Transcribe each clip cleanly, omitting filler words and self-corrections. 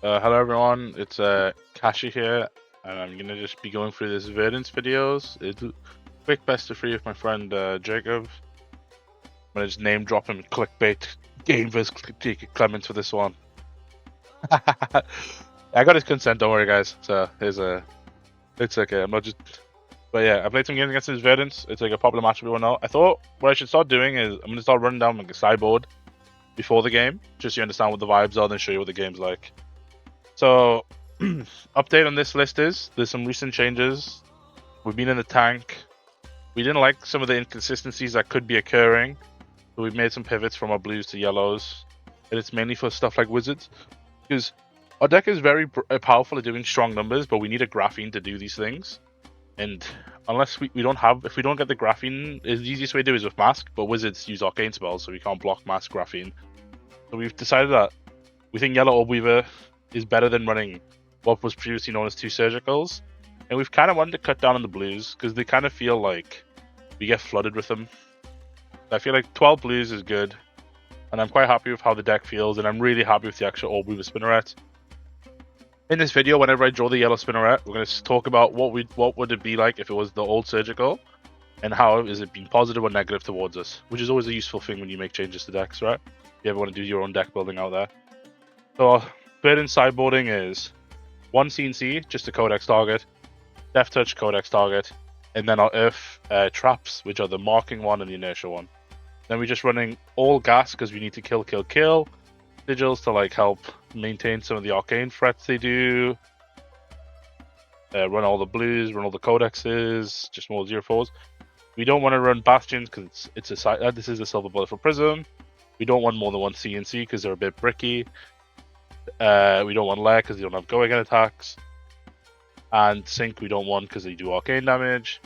Hello everyone, it's Kashi here, and I'm gonna just be going through this Verdance videos. It's a quick best of three with my friend Jacob. I'm gonna just name drop him, clickbait, game vs Clements for this one. I got his consent, don't worry guys. So it's okay. I'm not just, but yeah, I played some games against his Verdance. It's like a popular match everyone know. I thought what I should start doing is I'm gonna start running down like a sideboard before the game, just so you understand what the vibes are, then show you what the game's like. So, update on this list is there's some recent changes. We've been in the tank. We didn't like some of the inconsistencies that could be occurring, so we've made some pivots from our blues to yellows, and it's mainly for stuff like wizards, because our deck is very powerful at doing strong numbers, but we need a graphene to do these things. And unless we don't have, if we don't get the graphene, the easiest way to do it is with mask, but wizards use arcane spells, so we can't block mask graphene. So we've decided that we think Yellow Orb Weaver is better than running what was previously known as 2 surgicals, and we've kind of wanted to cut down on the blues because they kind of feel like we get flooded with them. I feel like 12 blues is good, and I'm quite happy with how the deck feels, and I'm really happy with the actual Orb Weaver Spinneret. In this video, whenever I draw the yellow Spinneret, we're going to talk about what would it be like if it was the old surgical, and how is it being positive or negative towards us, which is always a useful thing when you make changes to decks, right? If you ever want to do your own deck building out there. So Verdance sideboarding is 1 CNC, just a Codex target, Death Touch Codex target, and then our Earth traps, which are the marking one and the inertia one. Then we're just running all gas because we need to kill, sigils to like help maintain some of the arcane threats they do. Run all the blues, run all the codexes, just more 0/4s. We don't want to run bastions because it's a this is a silver bullet for prism. We don't want more than 1 CNC because they're a bit bricky. We don't want Lair because they don't have go again attacks, and Sync we don't want because they do arcane damage,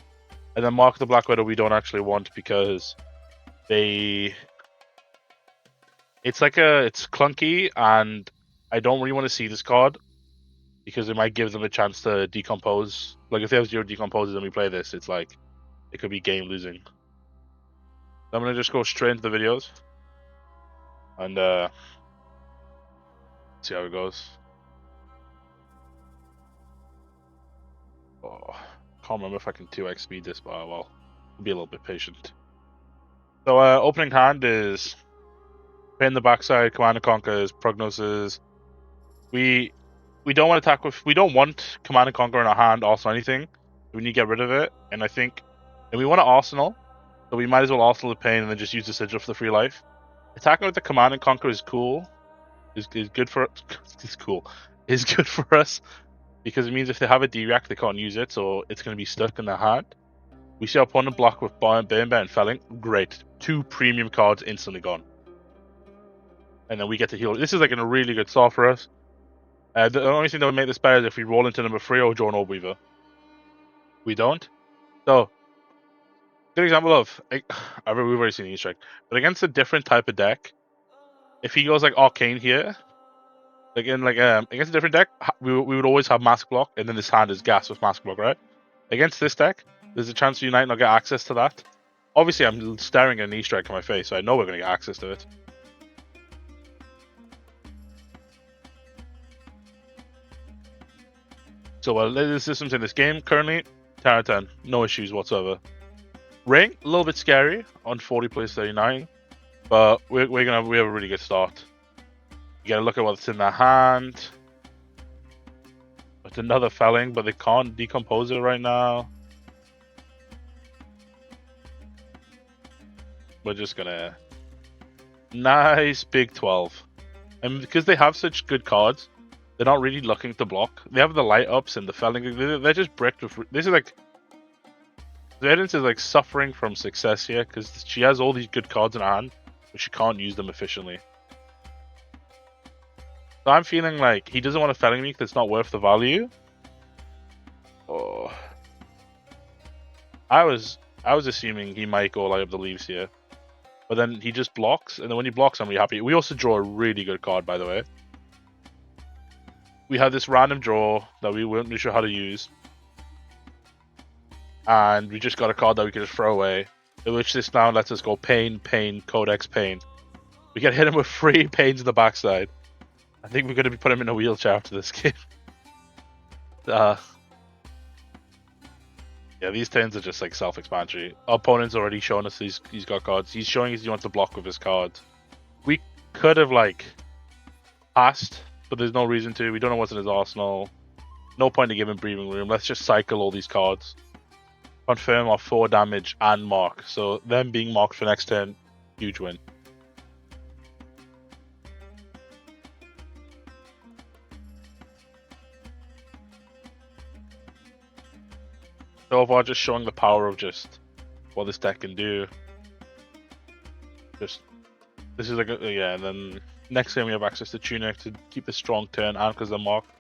and then Mark the Black Widow we don't actually want because it's clunky, and I don't really want to see this card because it might give them a chance to decompose. Like if they have 0 decomposes and we play this, it's like it could be game losing. I'm gonna just go straight into the videos and see how it goes. Oh, can't remember if I can 2x speed this, but well, I'll be a little bit patient. So opening hand is Pain in the Backside, Command & Conquer's, Prognosis. We don't want to attack with, we don't want Command & Conquer in our hand, also anything. We need to get rid of it, and we want to Arsenal, so we might as well Arsenal the Pain and then just use the Sigil for the free life. Attacking with the Command & Conquer is cool. Is good for it's cool. Is good for us because it means if they have a D-React they can't use it, so it's going to be stuck in their hand. We see our opponent block with Burn and Felling. Great. 2 premium cards instantly gone. And then we get to heal. This is like a really good start for us. The only thing that would make this better is if we roll into number 3 or draw an Orb Weaver. We don't. So, good example of, we've already seen the Easter egg, but against a different type of deck, if he goes like Arcane here, against a different deck, we would always have Mask Block, and then this hand is Gas with Mask Block, right? Against this deck, there's a chance you might not get access to that. Obviously, I'm staring at an Easter egg on my face, so I know we're going to get access to it. So, the systems in this game currently 10 out of 10, no issues whatsoever. Ring, a little bit scary on 40 plays 39, but we have a really good start. You gotta look at what's in their hand. It's another Felling, but they can't decompose it right now. We're just gonna nice big 12, and because they have such good cards, they're not really looking to block. They have the light ups and the Felling. They're just bricked with. This is like Verdance is like suffering from success here because she has all these good cards in her hand, but she can't use them efficiently. So I'm feeling like he doesn't want to Felling me because it's not worth the value. Oh, I was assuming he might go light up the leaves here, but then he just blocks, and then when he blocks, I'm really happy. We also draw a really good card, by the way. We have this random draw that we weren't really sure how to use, and we just got a card that we could just throw away, which this now lets us go Pain, Codex, Pain. We can hit him with 3 Pains in the backside. I think we're going to be putting him in a wheelchair after this game. Yeah, these turns are just like self-explanatory. Our opponent's already shown us he's got cards. He's showing us he wants to block with his cards. We could have like passed, but there's no reason to. We don't know what's in his arsenal. No point to give him breathing room. Let's just cycle all these cards. Confirm our 4 damage and mark. So them being marked for next turn, huge win. So far, just showing the power of just what this deck can do. Just this is like yeah. And then next game we have access to Tunic to keep a strong turn and because they're marked.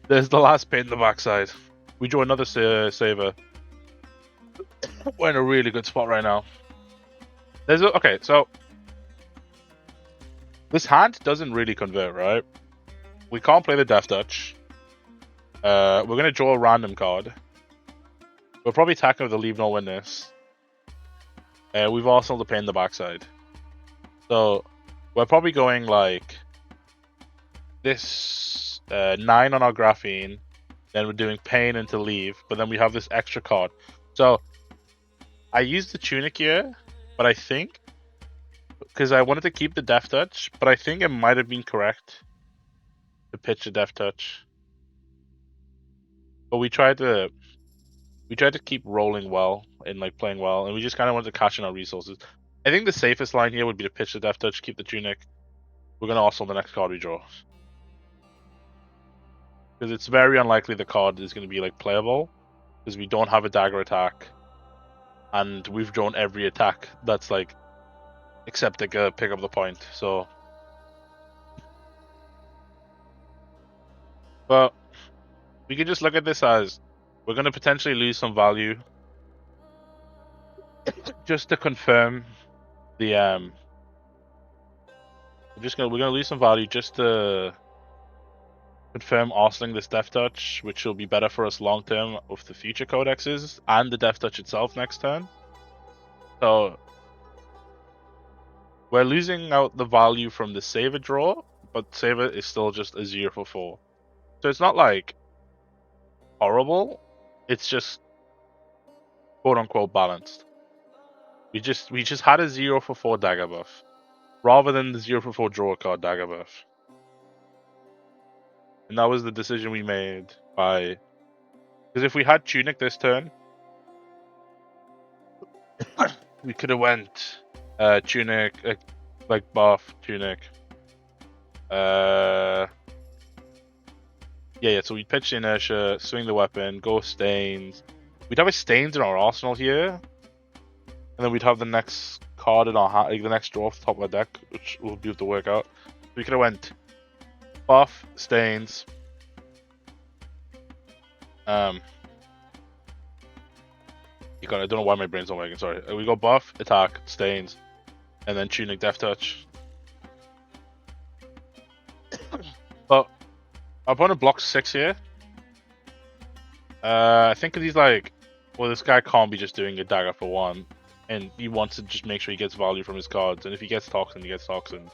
There's the last pain in the backside. We draw another saver. We're in a really good spot right now. Okay, so this hand doesn't really convert, right? We can't play the Death Touch. We're gonna draw a random card. We're probably attacking with the Leave No Witness. We've also the pain in the backside. So we're probably going like this 9 on our graphene. Then we're doing pain into leave, but then we have this extra card. So I used the Tunic here, but I think because I wanted to keep the Death Touch, but I think it might have been correct to pitch a Death Touch. But we tried to keep rolling well and like playing well, and we just kind of wanted to cash in our resources. I think the safest line here would be to pitch the Death Touch, keep the Tunic. We're gonna also the next card we draw, because it's very unlikely the card is gonna be like playable, because we don't have a dagger attack, and we've drawn every attack that's like except like pick up the point. So, but we could just look at this as we're gonna potentially lose some value just to confirm the we're gonna lose some value just to confirm arsening this Death Touch, which will be better for us long term with the future codexes and the Death Touch itself next turn. So we're losing out the value from the Saver draw, but Saver is still just a 0 for 4. So it's not like horrible. It's just quote unquote balanced. We just had a 0 for 4 dagger buff rather than the 0 for 4 draw card dagger buff. And that was the decision we made by, because if we had Tunic this turn, we could have went Tunic, like buff, Tunic. Yeah, so we'd pitch the Inertia, swing the weapon, go Stains. We'd have a Stains in our arsenal here. And then we'd have the next card in our hand, like the next draw off the top of our deck, which we'll be able to work out. We could have went buff, Stains. I don't know why my brain's not working, sorry. We go buff, attack, Stains, and then Tunic, Death Touch. But our opponent blocks 6 here. I think he's like, well, this guy can't be just doing a dagger for 1. And he wants to just make sure he gets value from his cards. And if he gets Toxin, he gets Toxin.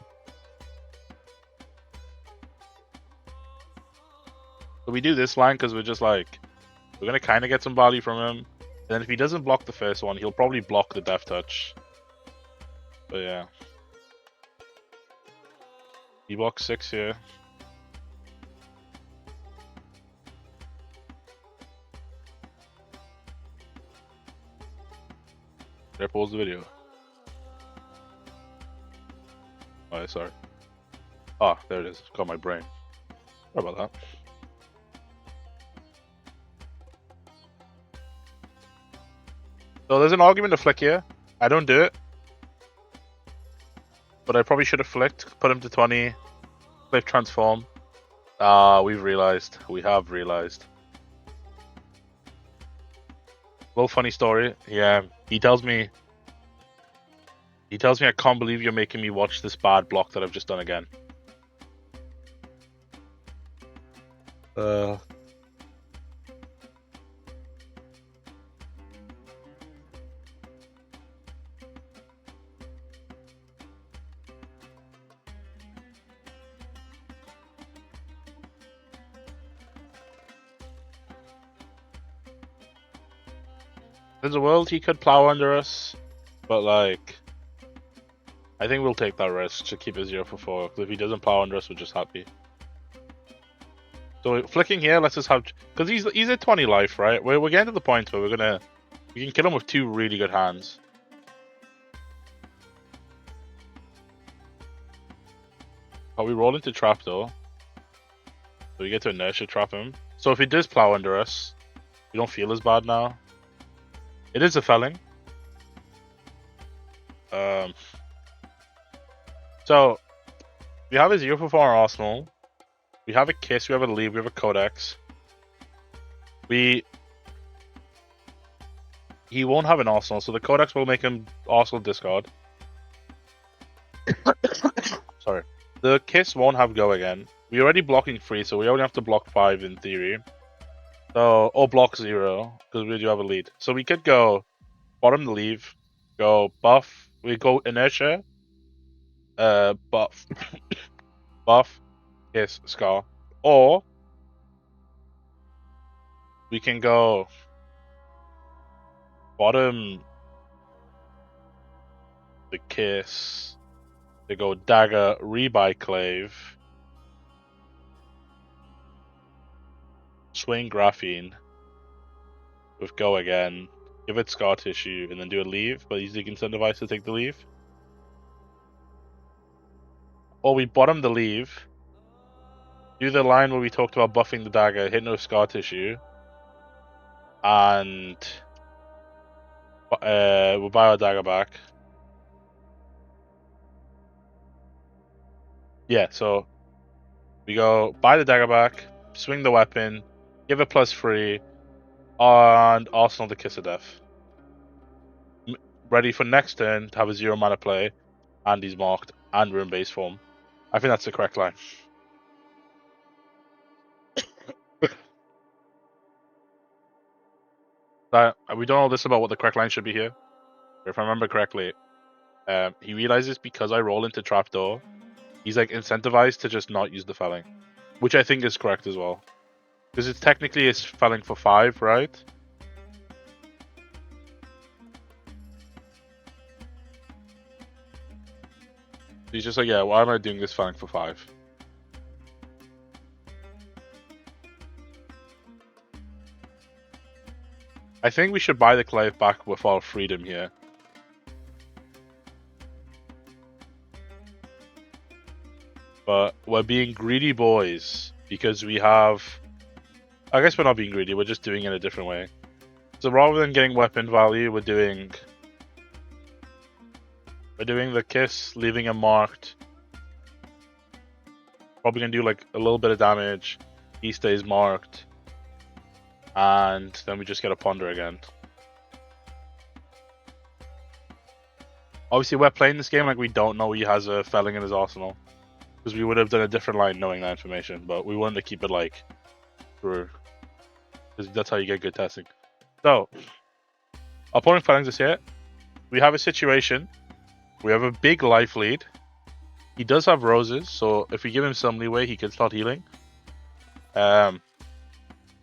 So we do this line because we're just like, we're going to kind of get some value from him. And then if he doesn't block the first one, he'll probably block the Death Touch. But yeah. He blocks 6 here. Did I pause the video? Oh, sorry. Ah, there it is. Got my brain. Sorry about that. So there's an argument to flick here. I don't do it. But I probably should have flicked, put him to 20, click transform. We've realized. We have realized. Little funny story. Yeah, he tells me I can't believe you're making me watch this bad block that I've just done again. There's a world he could plow under us, but like, I think we'll take that risk to keep it 0 for 4. Because if he doesn't plow under us, we're just happy. So flicking here lets us have, because he's at 20 life, right? We're getting to the point where we can kill him with 2 really good hands. But we roll into trap though, so we get to inertia trap him. So if he does plow under us, we don't feel as bad now. It is a felling. So we have a 0 for 4 arsenal. We have a kiss, we have a leave, we have a codex. He won't have an arsenal, so the codex will make him arsenal discard. Sorry. The kiss won't have go again. We're already blocking 3, so we only have to block 5 in theory. So, or block 0, because we do have a lead. So we could go bottom the leave, go buff, we go inertia, buff, buff, kiss, scar. Or we can go bottom the kiss, they go dagger, rebuy clave, swing graphene with go again, give it scar tissue, and then do a leave, but usually you can incentivize to take the leave. Or we bottom the leave, do the line where we talked about buffing the dagger, hit no scar tissue, and we'll buy our dagger back. Yeah, so we go buy the dagger back, swing the weapon, give it +3, and arsenal the kiss of death. Ready for next turn to have a 0 mana play, and he's marked, and we're in base form. I think that's the correct line. We don't know this about what the correct line should be here. If I remember correctly, he realizes because I roll into trapdoor, he's like incentivized to just not use the felling, which I think is correct as well, because it's technically is felling for 5, right? He's just like, yeah, why am I doing this felling for 5? I think we should buy the clave back with our freedom here. But we're being greedy boys because we have... I guess we're not being greedy, we're just doing it a different way. So rather than getting weapon value, we're doing the kiss, leaving him marked. Probably gonna do like a little bit of damage. He stays marked. And then we just get a ponder again. Obviously, we're playing this game like we don't know he has a felling in his arsenal, because we would have done a different line knowing that information, but we wanted to keep it like through, because that's how you get good testing. So, opponent fellings us here. We have a situation. We have a big life lead. He does have roses, so if we give him some leeway, he can start healing.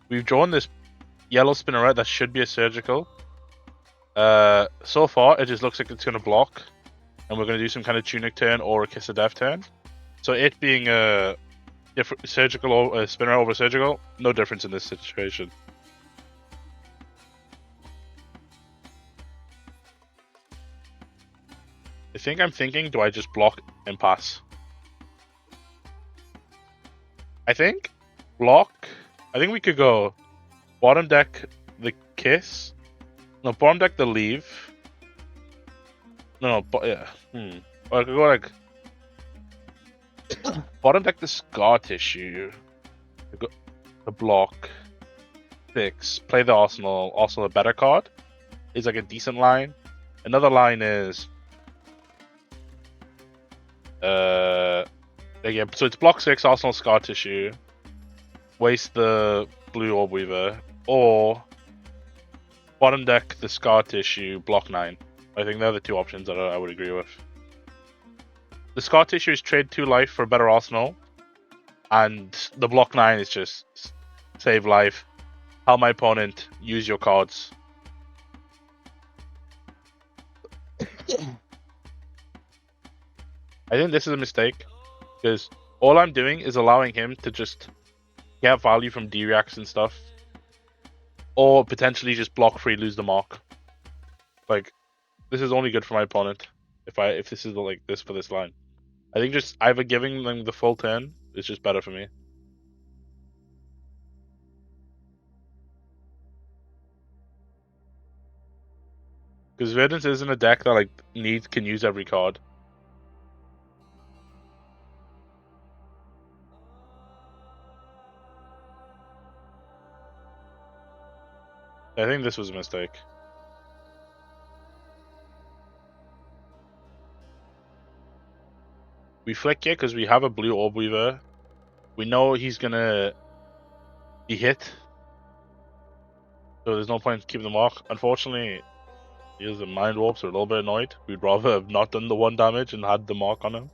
We've drawn this yellow spinneret that should be a surgical. So far, it just looks like it's going to block, and we're going to do some kind of tunic turn or a kiss of death turn. So it being a different surgical or a spinner over surgical, no difference in this situation. I'm thinking, do I just block and pass? I think block. I think we could go bottom deck the kiss. No, bottom deck the leave. No, but yeah. Or I could go like bottom deck the scar tissue. The block. Fix. Play the arsenal. Also a better card is like a decent line. Another line is yeah, so it's block 6, arsenal scar tissue. Waste the blue orb weaver. Or bottom deck the scar tissue, block 9. I think they're the 2 options that I would agree with. The scar tissue is trade 2 life for a better arsenal, and the block 9 is just save life. Help my opponent, use your cards. I think this is a mistake because all I'm doing is allowing him to just get value from D-reacts and stuff, or potentially just block free, lose the mark. Like, this is only good for my opponent if this is like this for this line. I think just either giving them the full turn is just better for me. Because Verdance isn't a deck that like can use every card. I think this was a mistake. We flick it because we have a blue Orb Weaver. We know he's gonna be hit, so there's no point in keeping the mark. Unfortunately, he has a Mind Warp, so we're a little bit annoyed. We'd rather have not done the 1 damage and had the mark on him.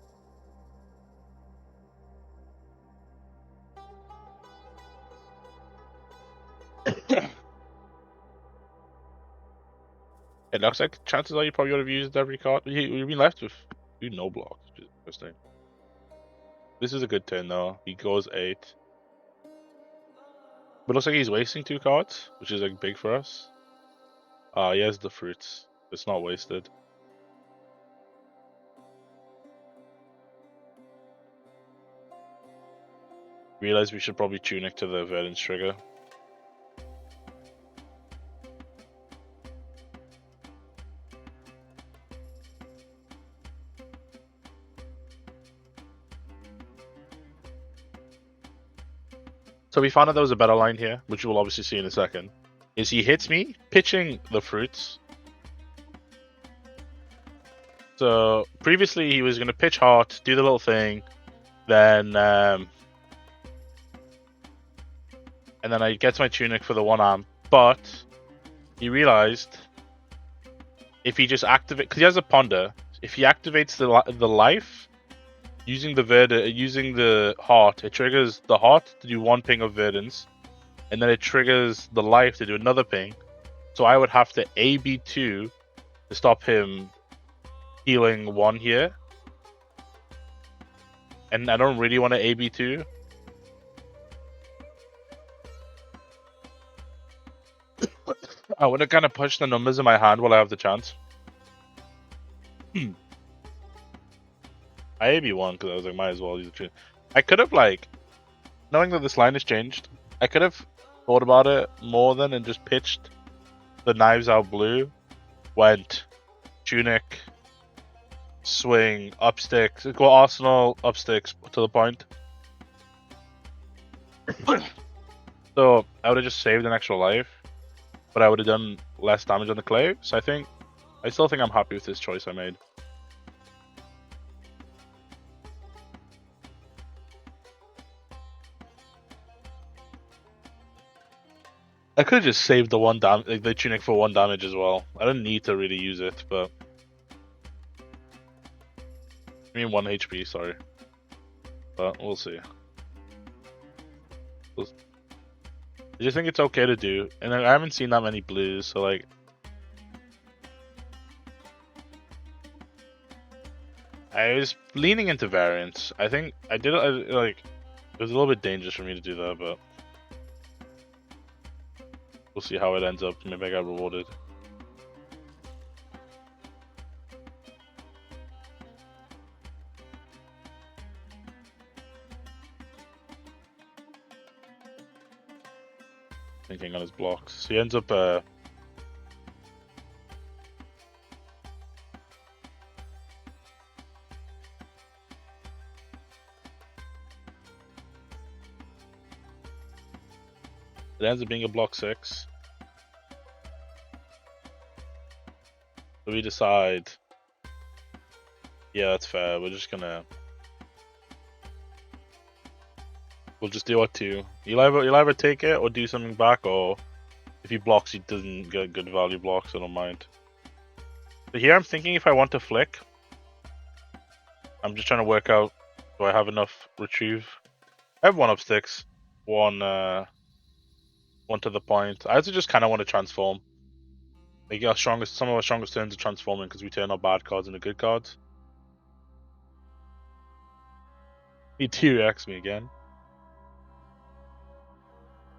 It looks like chances are you probably would have used every card. You've been left with 2 no blocks, which is interesting. This is a good turn though. He goes 8. But it looks like he's wasting 2 cards, which is like big for us. He has the fruits. It's not wasted. Realize we should probably Tunic to the Verdance trigger. So we found out there was a better line here, which we'll obviously see in a second. Is he hits me, pitching the fruits. So previously he was going to pitch Heart, do the little thing, then and then I get my Tunic for the 1 arm. But he realized if he just activates, because he has a Ponder, if he activates the life using the Heart, it triggers the Heart to do 1 ping of Verdance, and then it triggers the life to do another ping. So I would have to AB2 to stop him healing 1 here. And I don't really want to AB2. I want to kind of push the numbers in my hand while I have the chance. I AB1 because I was like, might as well use it. I could have, like, knowing that this line has changed, I could have thought about it more than and just pitched the Knives Out blue, went Tunic, swing, up sticks, go Arsenal, up sticks to the point. So I would have just saved an extra life, but I would have done less damage on the clay. So I still think I'm happy with this choice I made. I could have just saved the 1 damage, like the Tunic for 1 damage as well. I didn't need to really use it, but I mean 1 HP, sorry. But we'll see. I just think it's okay to do, and I haven't seen that many blues, so like. I was leaning into variance. I think I did it like it was a little bit dangerous for me to do that, but we'll see how it ends up. Maybe I got rewarded. Thinking on his blocks. So he ends up it ends up being a block 6. So we decide, yeah, that's fair. We'll just deal it 2. You'll either take it or do something back, or if he blocks, he doesn't get good value blocks. I don't mind. So here I'm thinking if I want to flick, I'm just trying to work out, do I have enough retrieve? I have 1 up sticks, 1 to the point. I also just kind of want to transform. Like some of our strongest turns are transforming because we turn our bad cards into good cards. He T-Rex me again.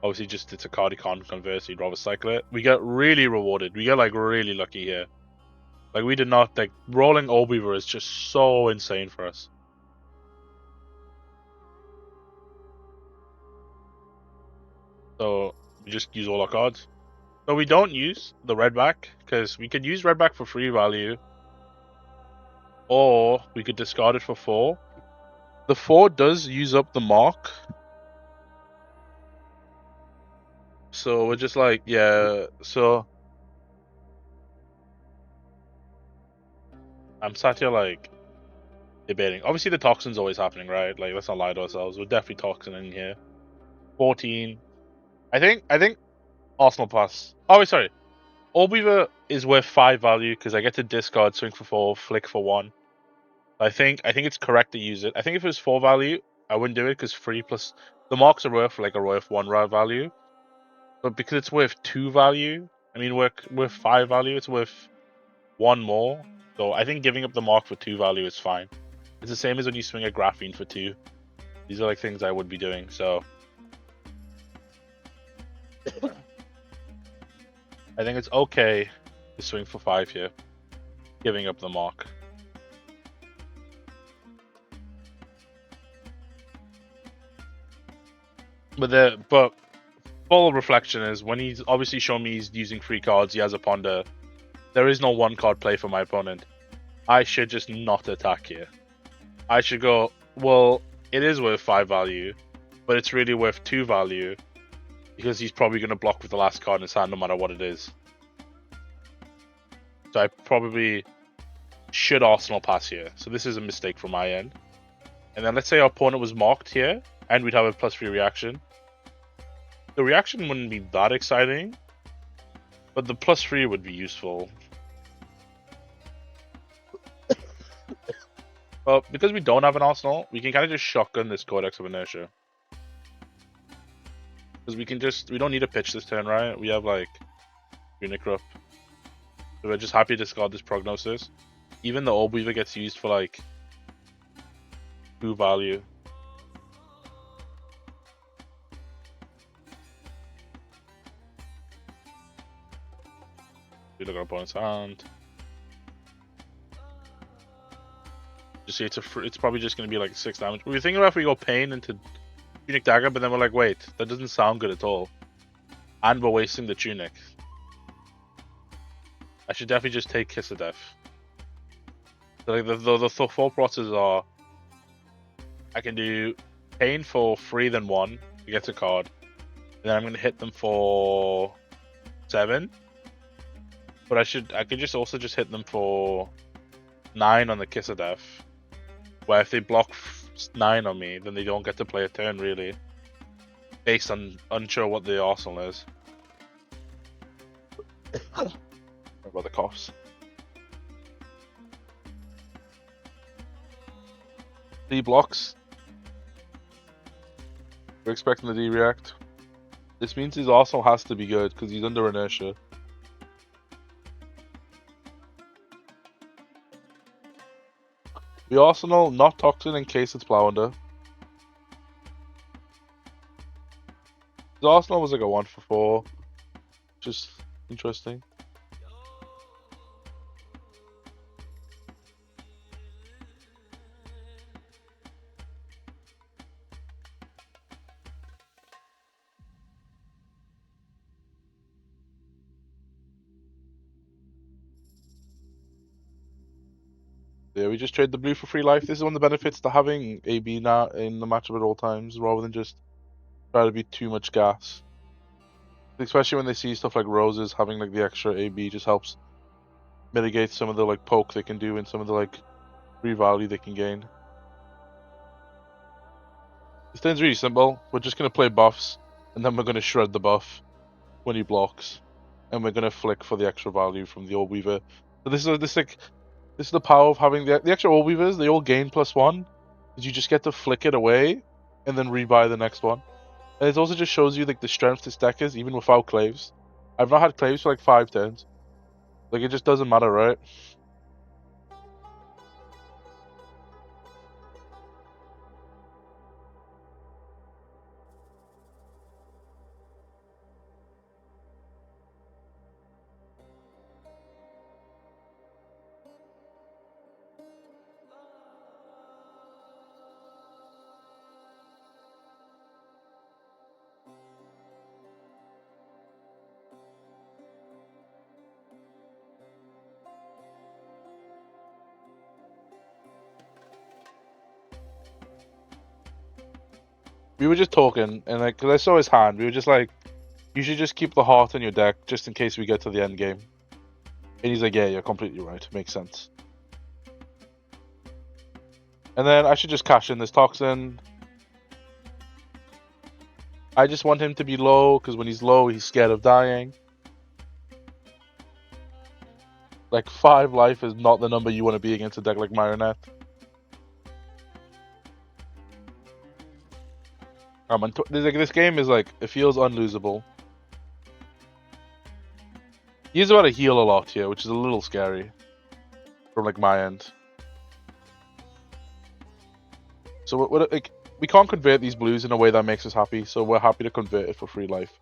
Obviously, just it's a card he can't convert, so you'd rather cycle it. We get really rewarded. We get like really lucky here. Like we did not like rolling Oldweaver is just so insane for us. So we just use all our cards. So we don't use the redback because we could use redback for 3 value, or we could discard it for 4. The 4 does use up the mark. So we're just like, yeah, so I'm sat here like debating. Obviously the toxin's always happening, right? Like let's not lie to ourselves. We're definitely toxin in here. 14. I think Arsenal pass. Oh wait, sorry. Oldweaver is worth 5 value because I get to discard, swing for 4, flick for 1. I think it's correct to use it. I think if it was 4 value, I wouldn't do it because 3 plus the marks are worth like a worth 1 raw value. But because it's worth 2 value, I mean worth 5 value, it's worth 1 more. So I think giving up the mark for 2 value is fine. It's the same as when you swing a graphene for 2. These are like things I would be doing, so I think it's okay to swing for 5 here, giving up the mark. But full reflection is when he's obviously shown me he's using 3 cards, he has a ponder. There is no 1 card play for my opponent. I should just not attack here. I should go, well, it is worth 5 value, but it's really worth 2 value because he's probably going to block with the last card in his hand no matter what it is. So I probably should Arsenal pass here. So this is a mistake from my end. And then let's say our opponent was marked here, and we'd have a +3 reaction. The reaction wouldn't be that exciting, but the +3 would be useful. Well, because we don't have an Arsenal, we can kind of just shotgun this Codex of Inertia. Because we don't need to pitch this turn, right? We have like Unicrup. So we're just happy to discard this Prognosis. Even the Oldweaver gets used for like 2 value. We look at our opponent's hand. Just see it's probably just going to be like 6 damage. We were thinking about if we go Pain into Tunic Dagger, but then we're like, wait, that doesn't sound good at all. And we're wasting the Tunic. I should definitely just take Kiss of Death. So like the 4 processes are, I can do Pain for 3 then 1 to get a card. And then I'm going to hit them for 7. But I could just also just hit them for 9 on the Kiss of Death. Where if they block 9 on me, then they don't get to play a turn really. Based on unsure what the Arsenal is. What about the coughs? 3 blocks. We're expecting the D-React. This means his Arsenal has to be good because he's under inertia. The Arsenal, not Toxin in case it's Plowunder. The Arsenal was like a 1 for 4. Just interesting. Yeah, we just trade the blue for free life. This is one of the benefits to having AB now in the matchup at all times, rather than just try to be too much gas. Especially when they see stuff like Roses, having like the extra AB just helps mitigate some of the like poke they can do and some of the like free value they can gain. This turn's really simple. We're just gonna play buffs, and then we're gonna shred the buff when he blocks, and we're gonna flick for the extra value from the Oldweaver. So this is the power of having the extra Oldweavers. They all gain +1, because you just get to flick it away, and then rebuy the next one. And it also just shows you like the strength this deck is, even without Claves. I've not had Claves for like 5 turns. Like, it just doesn't matter, right? We were just talking, and like, cause I saw his hand, we were just like, you should just keep the heart in your deck just in case we get to the end game. And he's like, yeah, you're completely right. Makes sense. And then I should just cash in this toxin. I just want him to be low, because when he's low, he's scared of dying. Like, 5 life is not the number you want to be against a deck like Marionette. This game is like, it feels unlosable. He's about to heal a lot here, which is a little scary. From like my end. So like, we can't convert these blues in a way that makes us happy, so we're happy to convert it for free life.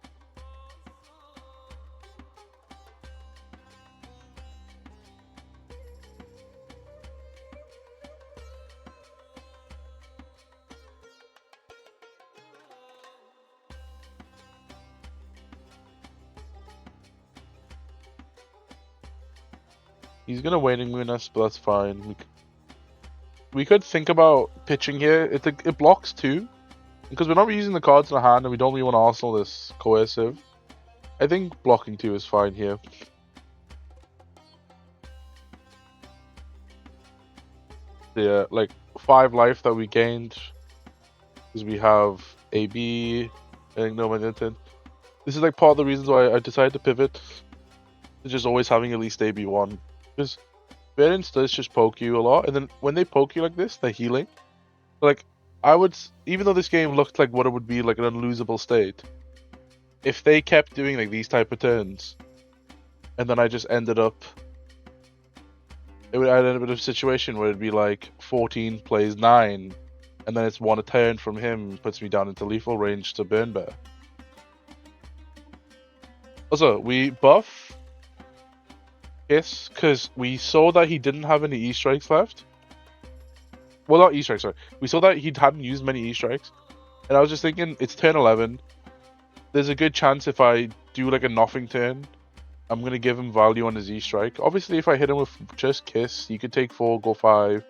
He's gonna Waning Moon us, but that's fine. We could think about pitching here. It blocks too, because we're not using the cards in our hand, and we don't really want to arsenal this coercive. I think blocking 2 is fine here. Yeah, like 5 life that we gained, because we have AB and no Magnetin. This is like part of the reasons why I decided to pivot to just always having at least AB1. Because Verdance does just poke you a lot, and then when they poke you like this, they're healing. Like, even though this game looked like what it would be like an unlosable state, if they kept doing like these type of turns, and then I just ended up, I'd end up in a situation where it'd be like 14 plays 9, and then it's 1 a turn from him, puts me down into lethal range to Burn Bear. Also, we buff Kiss because we saw that he didn't have any E-strikes left. Well, not E-strikes, sorry. We saw that he hadn't used many E-strikes. And I was just thinking, it's turn 11. There's a good chance if I do like a nothing turn, I'm going to give him value on his E-strike. Obviously, if I hit him with just Kiss, he could take 4, go 5.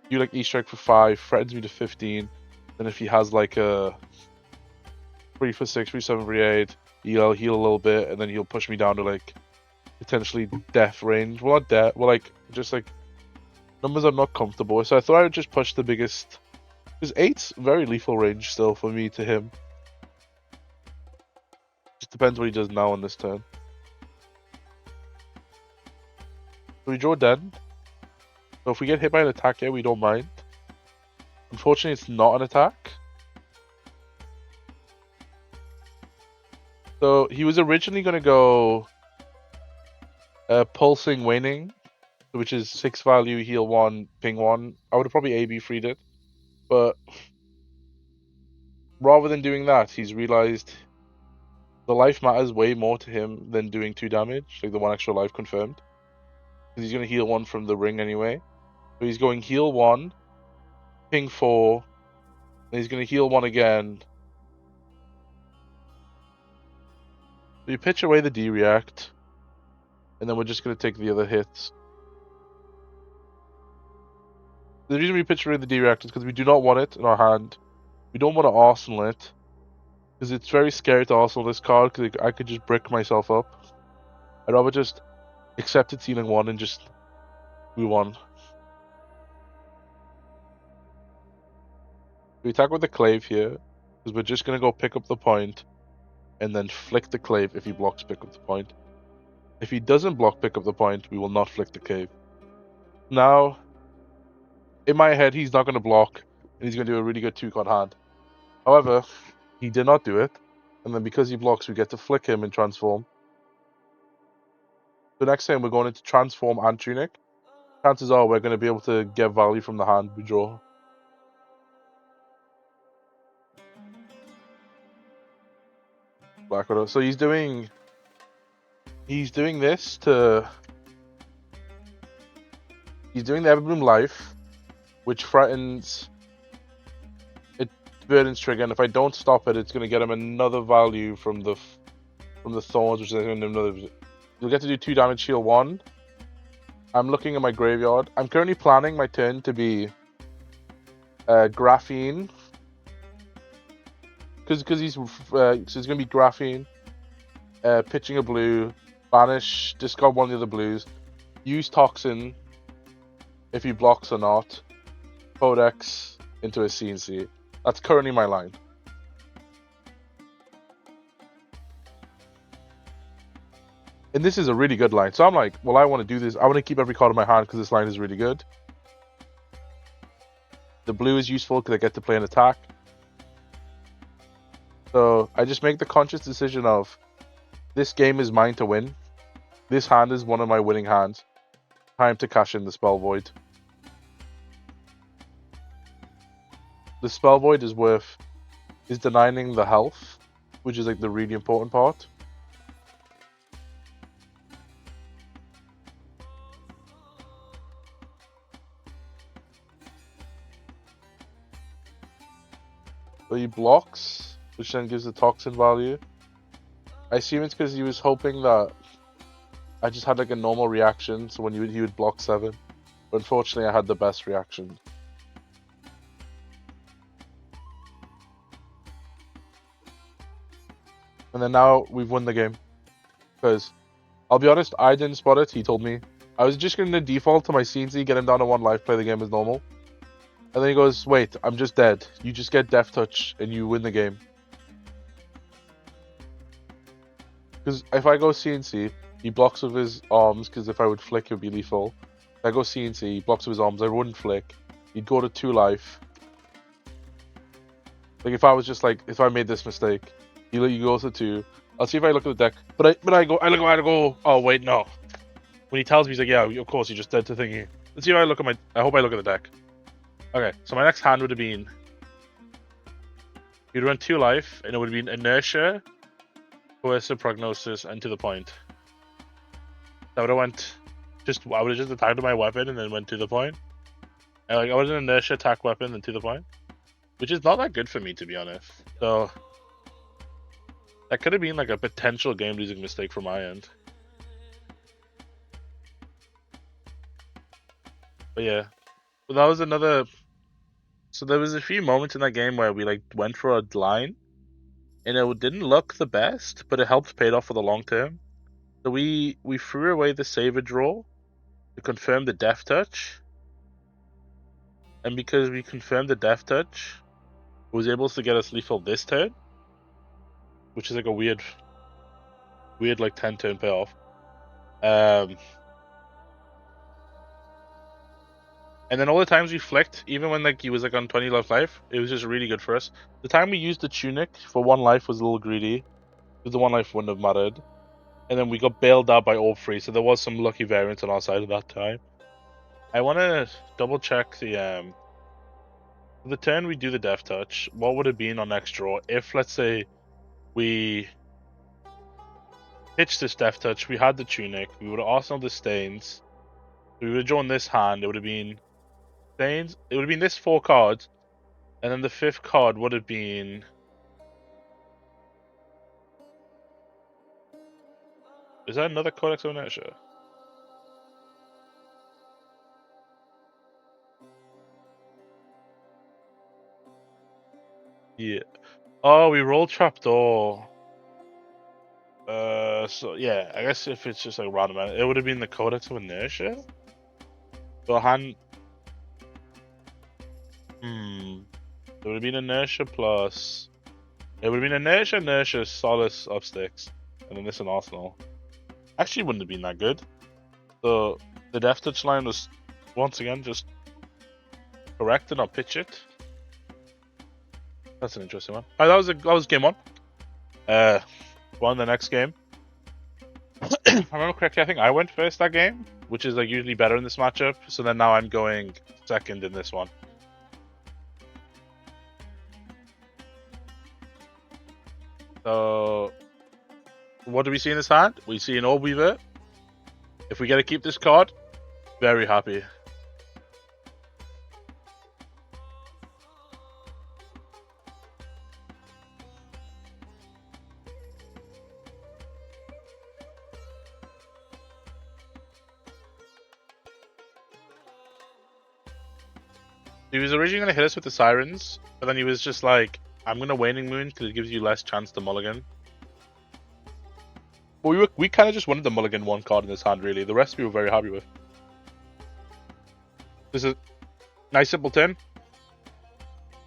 Do like E-strike for 5, threatens me to 15. Then if he has like a 3 for 6, 3, 7 for 8, he'll heal a little bit, and then he'll push me down to like potentially death range. Well, not death. Well, like just like numbers I'm not comfortable with. So I thought I would just push the biggest. Because 8's very lethal range still for me to him. Just depends what he does now on this turn. So we draw dead. So if we get hit by an attack here, we don't mind. Unfortunately, it's not an attack. So he was originally going to go Pulsing Waning, which is 6 value, heal 1, ping 1. I would have probably AB freed it. But rather than doing that, he's realized the life matters way more to him than doing 2 damage, like the 1 extra life confirmed. Because he's going to heal 1 from the ring anyway. So he's going heal 1, ping 4, and he's going to heal 1 again. So you pitch away the D-react, and then we're just going to take the other hits. The reason we pitch away the D-react is because we do not want it in our hand. We don't want to arsenal it, because it's very scary to arsenal this card, because I could just brick myself up. I'd rather just accept it healing 1 and just move on. We attack with the Clave here, because we're just going to go pick up the point, and then flick the Clave if he blocks pick up the point. If he doesn't block pick up the point, we will not flick the Clave. Now, in my head, he's not going to block, and he's going to do a really good 2-card hand. However, he did not do it, and then because he blocks, we get to flick him and transform. The next time we're going into transform and tunic. Chances are we're going to be able to get value from the hand we draw. Black Widow. So he's doing this to. He's doing the Everbloom Life, which threatens Verdance trigger, and if I don't stop it, it's going to get him another value from the Thorns, which is another. You'll get to do 2 damage, heal 1. I'm looking at my graveyard. I'm currently planning my turn to be Graphene, because he's so it's going to be Graphene, pitching a blue, banish, discard one of the other blues, use Toxin if he blocks or not, Codex into a CNC. That's currently my line. And this is a really good line. So I'm like, well, I want to do this. I want to keep every card in my hand because this line is really good. The blue is useful because I get to play an attack. So I just make the conscious decision of, this game is mine to win. This hand is one of my winning hands. Time to cash in the Spell Void. The Spell Void is denying the health, which is like the really important part. So he blocks, which then gives the Toxin value. I assume it's because he was hoping that I just had like a normal reaction, so when he would block 7. But unfortunately, I had the best reaction. And then now we've won the game. Because, I'll be honest, I didn't spot it, he told me. I was just going to default to my CNC, get him down to 1 life, play the game as normal. And then he goes, wait, I'm just dead. You just get Death Touch and you win the game. Because if I go CNC, he blocks with his arms, because if I would flick, it would be lethal. If I go CNC, he blocks with his arms, I wouldn't flick. He'd go to 2 life. Like if I was just like, if I made this mistake, he goes to 2. I'll see if I look at the deck. But I go, oh wait, no. When he tells me, he's like, yeah, of course, you're just dead to thingy. Let's see if I look at I hope I look at the deck. Okay, so my next hand would have been, you'd run 2 life, and it would have been Inertia, Coercive Prognosis, and To the Point. I would have just attacked my weapon and then went to the point. And like I was an Inertia attack weapon and to the point, which is not that good for me, to be honest. So that could have been like a potential game losing mistake from my end. But yeah, but that was another. So there was a few moments in that game where we like went for a line, and it didn't look the best, but it helped pay it off for the long term. So we threw away the Saver Draw to confirm the Death Touch, and because we confirmed the Death Touch, it was able to get us lethal this turn, which is like a weird like 10-turn payoff. And then all the times we flicked, even when like he was like on 20 life, it was just really good for us. The time we used the Tunic for 1 life was a little greedy, because the 1 life wouldn't have mattered. And then we got bailed out by all 3, so there was some lucky variance on our side at that time. I want to double check the turn we do the Death Touch. What would it be in our next draw if, let's say, we pitched this Death Touch, we had the Tunic, we would have arsenaled the Stains, we would have drawn this hand, it would have been Stains, it would have been this 4 cards, and then the 5th card would have been... Is that another Codex of Inertia? Yeah. Oh, we rolled Trapdoor. So yeah, I guess if it's just like random, it would have been the Codex of Inertia. So hand. It would have been Inertia plus. It would have been Inertia, Solace, up sticks, and then this an Arsenal. Actually, wouldn't have been that good. So the Death Touch line was once again just correct and I'll pitch it. That's an interesting one. That was game 1. On the next game. I remember correctly, I think I went first that game, which is like usually better in this matchup. So then now I'm going second in this one. So what do we see in this hand? We see an Orb Weaver. If we get to keep this card, very happy. He was originally going to hit us with the Sirens, but then he was just like, I'm going to Waning Moon because it gives you less chance to mulligan. But we kind of just wanted the mulligan one card in this hand, really. The rest we were very happy with. This is nice simple 10.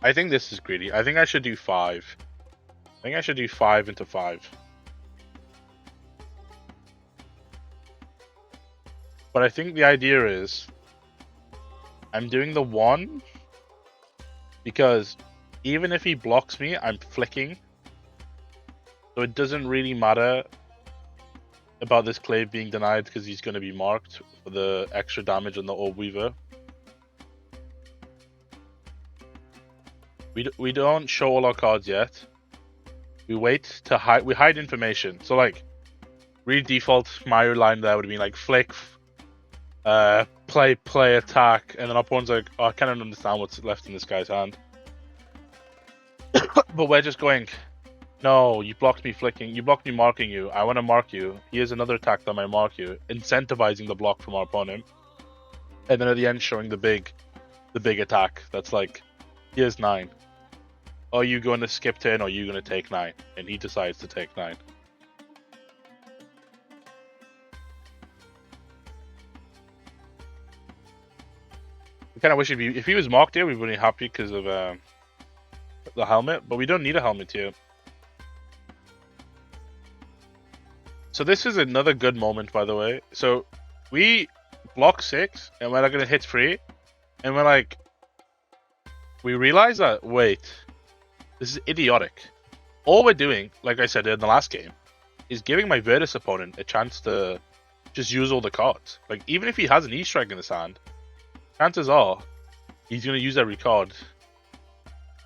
I think this is greedy. I think I should do 5. I think I should do 5 into 5. But I think the idea is I'm doing the 1 because even if he blocks me, I'm flicking. So it doesn't really matter about this clave being denied because he's going to be marked for the extra damage on the Orb Weaver. We don't show all our cards yet. We wait to hide. We hide information. So like, read default Mario line there would have been like flick, play, attack, and then our opponent's like, oh, I kind of understand what's left in this guy's hand. But we're just going, no, you blocked me flicking, you blocked me marking you, I want to mark you, here's another attack that might mark you, incentivizing the block from our opponent. And then at the end showing the big attack that's like, here's 9. Are you going to skip 10 or are you going to take 9? And he decides to take 9. I kind of wish if he was marked here, we would be happy because of the helmet, but we don't need a helmet here. So this is another good moment, by the way. So we block 6 and we're not going to hit 3, and we're like, we realize that, wait, this is idiotic. All we're doing, like I said in the last game, is giving my Verdance opponent a chance to just use all the cards. Like, even if he has an E-Strike in his hand, chances are he's going to use every card.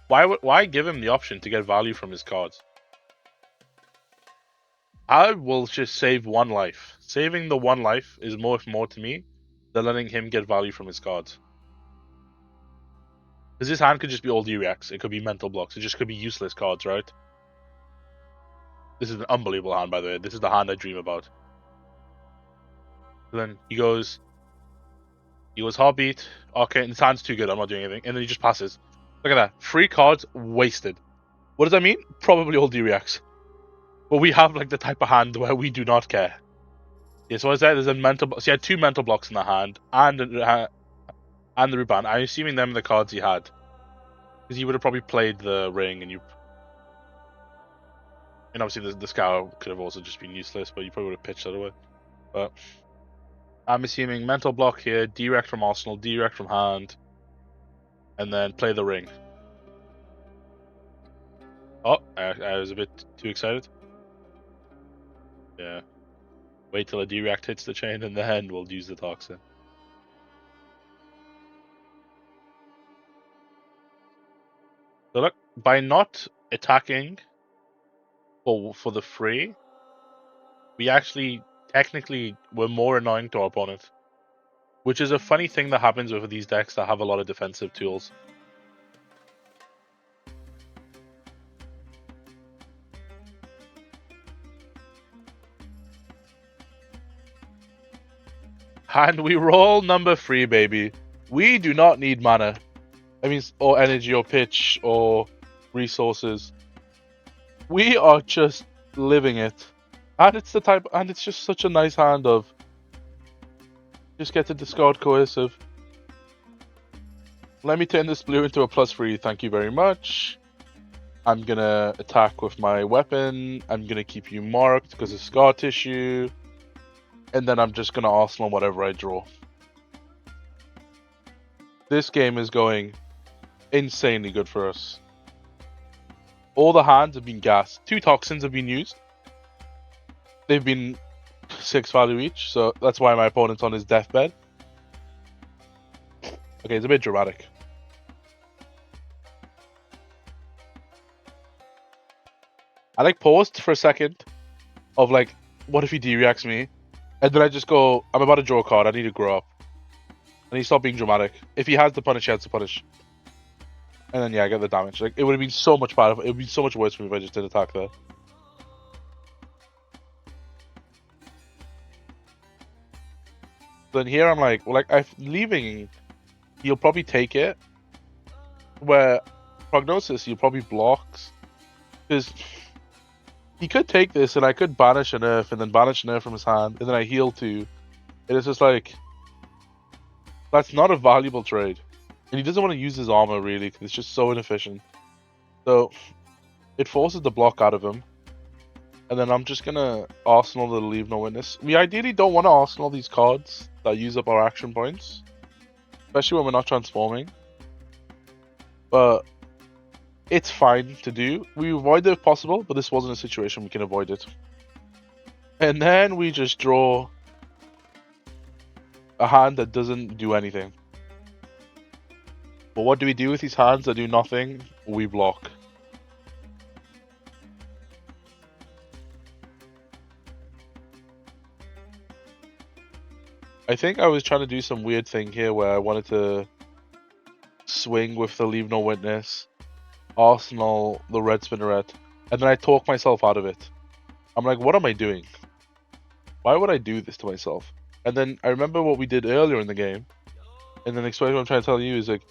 Why give him the option to get value from his cards? I will just save 1 life. Saving the 1 life is more to me than letting him get value from his cards. Because his hand could just be all D-Reacts. It could be mental blocks. It just could be useless cards, right? This is an unbelievable hand, by the way. This is the hand I dream about. So then he goes Heartbeat. Okay, his hand's too good. I'm not doing anything. And then he just passes. Look at that. 3 cards wasted. What does that mean? Probably all D-Reacts. But we have like the type of hand where we do not care. Yeah, so there's a mental. So he had 2 mental blocks in the hand and the Ruban. I'm assuming them are the cards he had, because he would have probably played the ring, and obviously the Scour could have also just been useless, but you probably would have pitched that away. But I'm assuming mental block here, direct from Arsenal, direct from hand, and then play the ring. Oh, I was a bit too excited. Yeah. Wait till a direct hits the chain and then we'll use the Toxin. So look, by not attacking for the free, we actually technically were more annoying to our opponent. Which is a funny thing that happens with these decks that have a lot of defensive tools. And we roll number 3, baby. We do not need mana. I mean, or energy, or pitch, or resources. We are just living it. And it's just such a nice hand of just get to discard coercive. Let me turn this blue into a +3, thank you very much. I'm gonna attack with my weapon. I'm gonna keep you marked because of scar tissue. And then I'm just gonna Arsenal whatever I draw. This game is going insanely good for us. All the hands have been gassed. 2 toxins have been used. They've been 6 value each, so that's why my opponent's on his deathbed. Okay, it's a bit dramatic. I like paused for a second of like, what if he D-reacts me? And then I just go, I'm about to draw a card, I need to grow up. And he stopped being dramatic. If he has to punish, he has to punish. And then yeah, I get the damage. Like, it would have been so much bad. It would be so much worse for me if I just did attack there. Then here I'm like, well, like I'm leaving. He'll probably take it. Where prognosis, he'll probably blocks. Because he could take this, and I could banish an Earth, and then banish an Earth from his hand, and then I heal too. And it's just like, that's not a valuable trade. And he doesn't want to use his armor really, because it's just so inefficient. So it forces the block out of him. And then I'm just gonna Arsenal the Leave No Witness. We ideally don't want to Arsenal these cards that use up our action points, especially when we're not transforming. But it's fine to do. We avoid it if possible, but this wasn't a situation we can avoid it. And then we just draw a hand that doesn't do anything. But what do we do with these hands that do nothing? We block. I think I was trying to do some weird thing here where I wanted to swing with the Leave No Witness, Arsenal the Red Spinneret, and then I talk myself out of it. I'm like, what am I doing? Why would I do this to myself? And then I remember what we did earlier in the game, and then explain what I'm trying to tell you is like,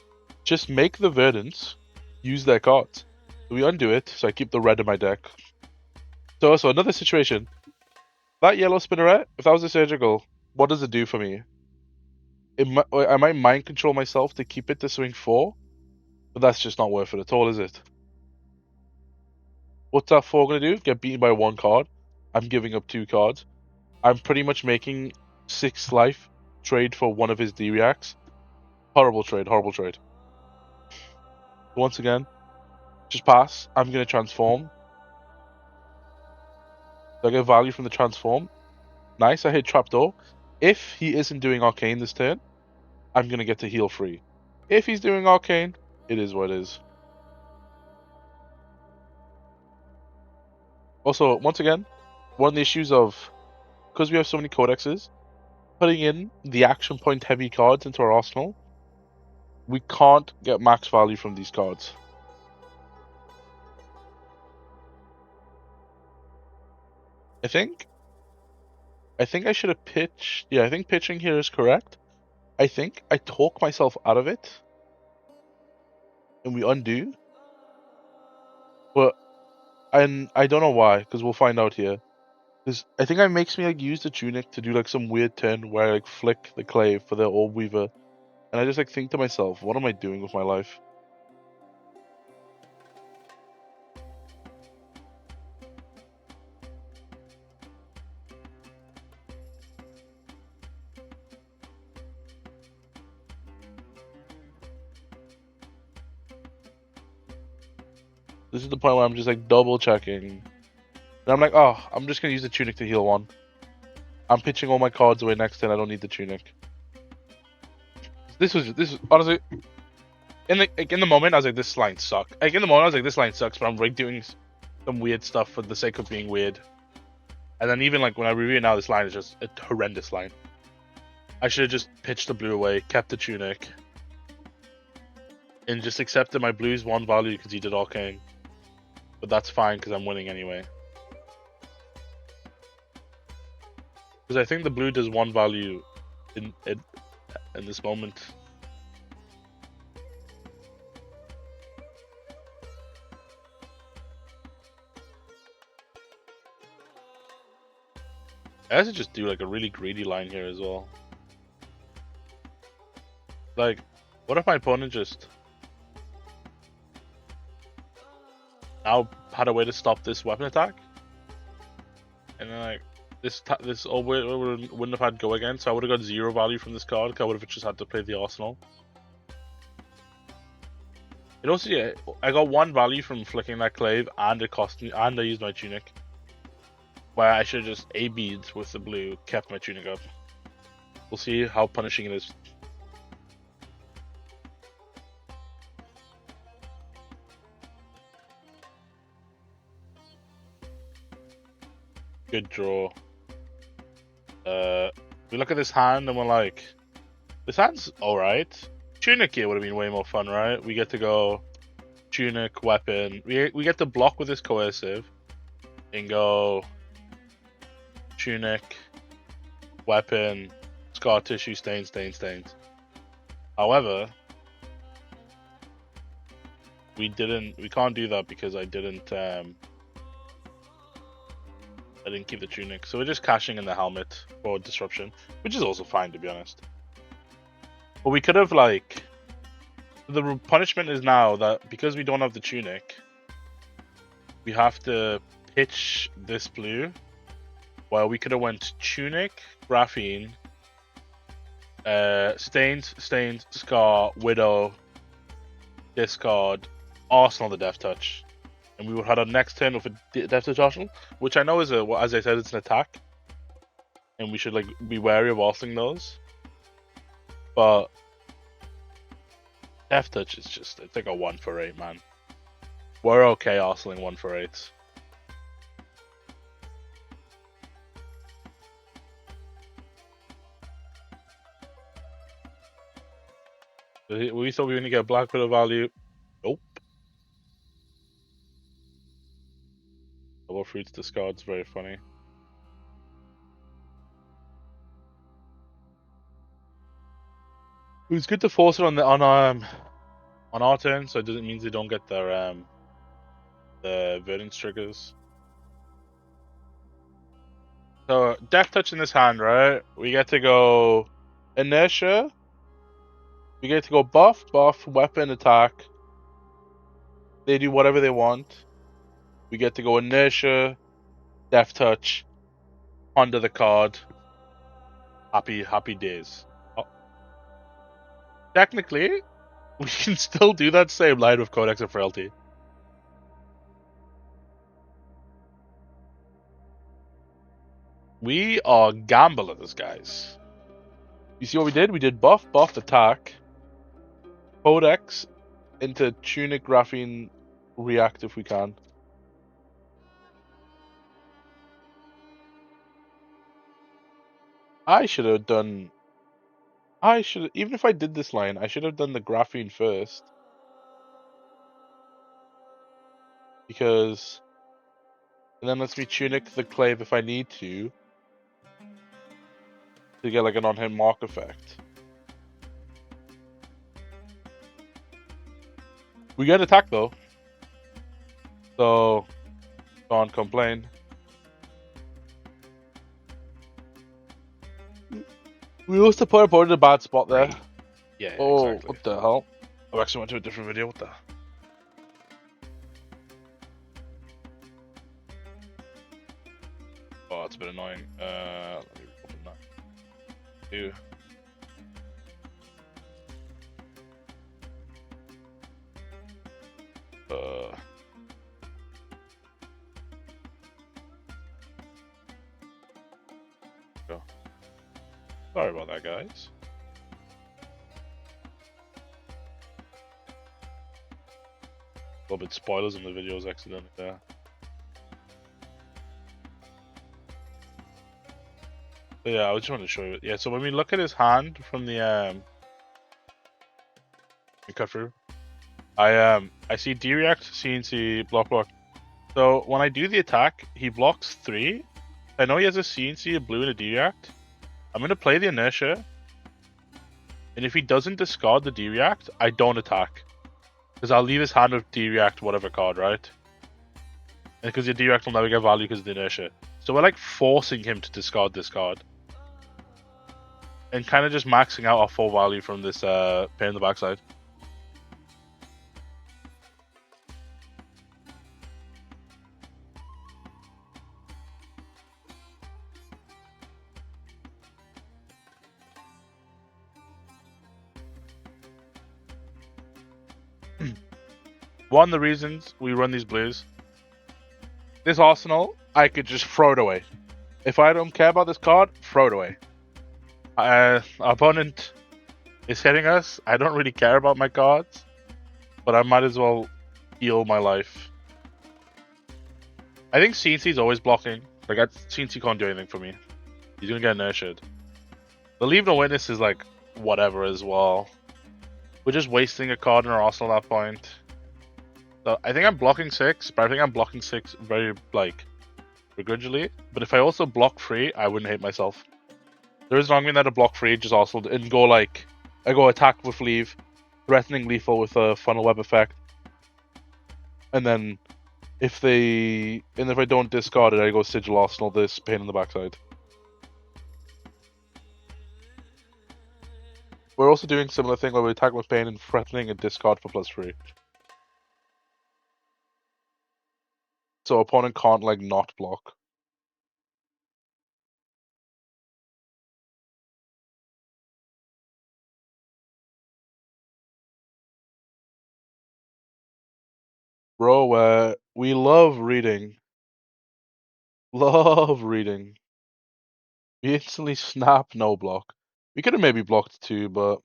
just make the Verdance use their cards. So we undo it, so I keep the red in my deck. So also another situation, that yellow Spinneret, if that was a surgical, what does it do for me? I might mind control myself to keep it to swing 4, but that's just not worth it at all, is it? What's that 4 gonna do? Get beaten by 1 card. I'm giving up 2 cards. I'm pretty much making 6 life trade for one of his D-reacts. Horrible trade, horrible trade. Once again, just pass. I'm gonna transform. So I get value from the transform. Nice, I hit trapdoor. If he isn't doing arcane this turn, I'm gonna get to heal free. If he's doing arcane, it is what it is. Also, once again, one of the issues of, because we have so many codexes, putting in the action point heavy cards into our arsenal, we can't get max value from these cards. I think I should have pitched. Yeah, I think pitching here is correct. I think I talk myself out of it, and we undo. But I don't know why, because we'll find out here. Because I think it makes me like use the tunic to do like some weird turn where I like flick the clave for the orb weaver, and I just like think to myself, what am I doing with my life? This is the point where I'm just like double checking. And I'm like, oh, I'm just gonna use the tunic to heal 1. I'm pitching all my cards away next turn, I don't need the tunic. This was honestly in the moment I was like, this line sucks. Like in the moment I was like, this line sucks, but I'm like doing some weird stuff for the sake of being weird. And then even like when I review it now, this line is just a horrendous line. I should have just pitched the blue away, kept the tunic, and just accepted my blue's 1 value because he did arcane. But that's fine because I'm winning anyway. Because I think the blue does 1 value in this moment. I have to just do like a really greedy line here as well. Like, what if my opponent just now had a way to stop this weapon attack? And then like this wouldn't have had go again, so I would have got 0 value from this card because I would have just had to play the arsenal. It also, yeah, I got 1 value from flicking that clave, and it cost me, and I used my tunic. where I should have just A-beads with the blue, kept my tunic up. We'll see how punishing it is. Good draw. We look at this hand and we're like, this hand's alright. Tunic here would have been way more fun, right? We get to go tunic, weapon. We get to block with this coercive and go tunic, weapon, scar tissue, stains. However, we can't do that because I didn't keep the tunic. So we're just cashing in the helmet for disruption, which is also fine, to be honest. But we could have, like, the punishment is now that because we don't have the tunic, we have to pitch this blue. Well, we could have went tunic, graphene, stains, scar, widow, discard, arsenal, the death touch, and we would have had our next turn with a death touch arsenal, which I know is as I said, it's an attack, and we should like be wary of arsenaling those. But death touch is just, it's like a 1 for 8, man. We're okay arsenaling 1 for 8s. We thought we were going to get black widow value. Nope. Double fruits discards, very funny. It was good to force it on our turn, so it doesn't mean they don't get their the Verdance triggers. So death touch in this hand, right? We get to go inertia. We get to go buff, weapon, attack. They do whatever they want. We get to go inertia, death touch, under the card. Happy days. Oh. Technically, we can still do that same line with Codex of Frailty. We are gamblers, guys. You see what we did? We did buff, attack, Codex into tunic, graphene, react if we can. Even if I did this line, I should have done the graphene first. Because, and then lets me tunic the clave if I need to get like an on-hit mark effect. We get attack though, so can't complain. We also put our opponent in a bad spot there. Yeah, oh, exactly. What the hell? I actually went to a different video. What the? Oh, it's a bit annoying. Let me open that. Ew. Go. Sorry about that, guys. A little bit spoilers in the videos accidentally there. But yeah, I just wanted to show you it. Yeah, so when we look at his hand from the cut through, I see D-react, CNC, block. So when I do the attack, he blocks 3. I know he has a CNC, a blue, and a D-react. I'm gonna play the inertia, and if he doesn't discard the D-react, I don't attack. Because I'll leave his hand with D-react whatever card, right? And because the D-react will never get value because of the inertia. So we're like forcing him to discard this card. And kind of just maxing out our full value from this pain in the backside. One of the reasons we run these blues, this arsenal I could just throw it away. If I don't care about this card, throw it away. Our opponent is hitting us. I don't really care about my cards, but I might as well heal my life. I think CNC is always blocking. Like, CNC can't do anything for me. He's gonna get nurtured. The Leave No Witness is like whatever as well. We're just wasting a card in our arsenal at that point. So I think I'm blocking 6, but I think I'm blocking 6 very like begrudgingly. But if I also block 3, I wouldn't hate myself. There is an argument that a block 3 just also and go like I go attack with leave, threatening lethal with a funnel web effect, and then if I don't discard it, I go sigil arsenal this pain in the backside. We're also doing similar thing where we attack with pain and threatening and discard for +3. So opponent can't like not block. Bro, we love reading. Love reading. We instantly snap no block. We could have maybe blocked 2, but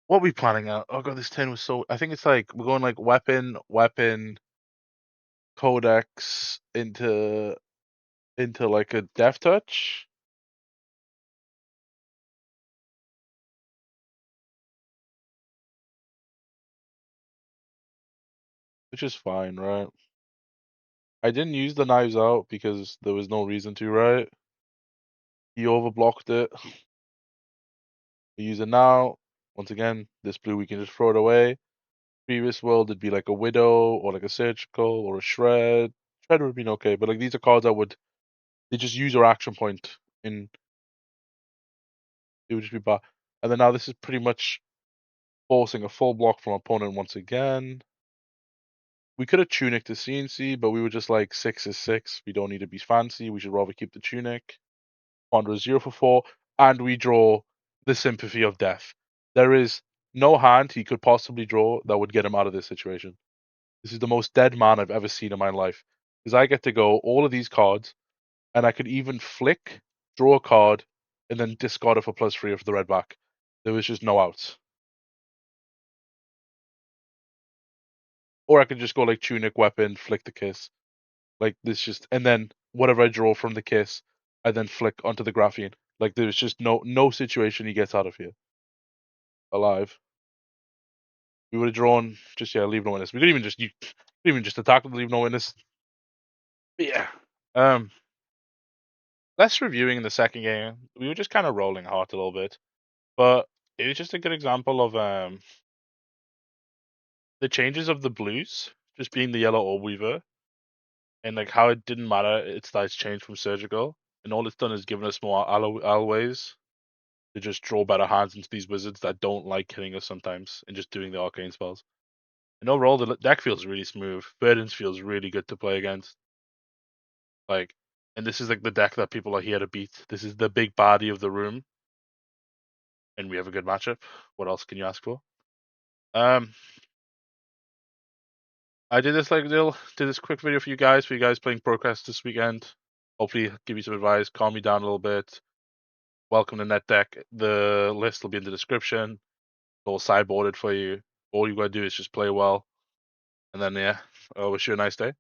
what are we planning out? Oh god, this 10 was so. I think it's like we're going like weapon, codex into like a death touch. Which is fine, right? I didn't use the knives out because there was no reason to, right? He overblocked it. We use it now. Once again, this blue we can just throw it away. Previous world it'd be like a widow or like a surgical or a shred. Shred would have been okay, but like these are cards that would they just use our action point in it would just be bad. And then now this is pretty much forcing a full block from opponent once again. We could have tunic to CNC, but we were just like 6 is 6. We don't need to be fancy. We should rather keep the tunic. Ponder 0 for 4, and we draw the Sympathy of Death. There is no hand he could possibly draw that would get him out of this situation. This is the most dead man I've ever seen in my life. Because I get to go all of these cards, and I could even flick, draw a card, and then discard it for +3 of the red back. There was just no outs. Or I could just go like tunic, weapon, flick the kiss. Like this just and then whatever I draw from the kiss, I then flick onto the graphene. Like there's just no situation he gets out of here alive. We would have drawn just leave no witness. We could even just attack with leave no witness. But yeah. Less reviewing in the second game. We were just kind of rolling hard a little bit. But it was just a good example of the changes of the blues just being the yellow orb weaver. And like how it didn't matter its size changed from surgical. And all it's done is given us more always to just draw better hands into these wizards that don't like hitting us sometimes and just doing the arcane spells. And overall, the deck feels really smooth. Verdance feels really good to play against. Like, and this is like the deck that people are here to beat. This is the big baddie of the room, and we have a good matchup. What else can you ask for? I did this did this quick video for you guys playing Procast this weekend. Hopefully, give you some advice, calm me down a little bit. Welcome to Net Deck. The list will be in the description. It's all sideboarded for you. All you gotta do is just play well, and then yeah, I wish you a nice day.